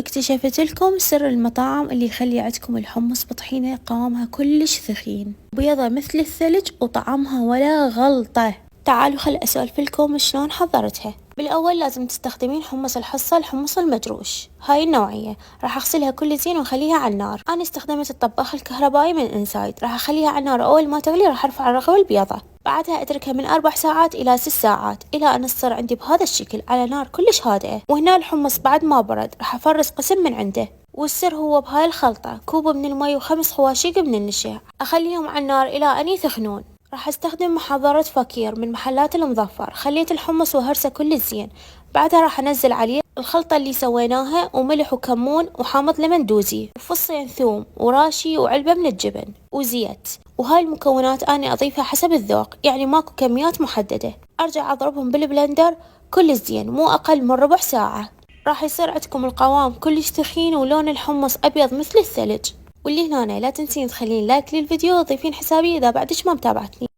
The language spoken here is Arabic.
اكتشفت لكم سر المطاعم اللي يخلي عندكم الحمص بطحينة قوامها كلش ثخين بيضة مثل الثلج وطعمها ولا غلطة. تعالوا خل اسولف لكم شلون حضرتها. بالاول لازم تستخدمين حمص الحصة، الحمص المجروش، هاي النوعية. راح اغسلها كل زين واخليها على النار. انا استخدمت الطباخ الكهربائي من انسايد. راح اخليها على النار، اول ما تغلي راح ارفع الرغوة البيضة، بعدها اتركها من 4 ساعات الى 6 ساعات الى ان تصير عندي بهذا الشكل على نار كلش هادئة. وهنا الحمص بعد ما برد راح افرز قسم من عنده، والسر هو بهاي الخلطة: كوب من المي و5 خواشيق من النشا. اخليهم على النار الى ان يثخنون. راح استخدم محضرة فكير من محلات المظفر. خليت الحمص وهرسه كل زين، بعدها راح انزل عليه الخلطة اللي سويناها وملح وكمون وحامض لمندوزي وفصين ثوم وراشي وعلبة من الجبن وزيت. وهاي المكونات أنا أضيفها حسب الذوق، يعني ماكو كميات محددة. أرجع أضربهم بالبلندر كل زين مو أقل من ربع ساعة. راح يصير عندكم القوام كلش ثخين ولون الحمص أبيض مثل الثلج. واللي هنا لا تنسين تخلين لايك للفيديو وتضيفين حسابي إذا بعدش ما متابعتني.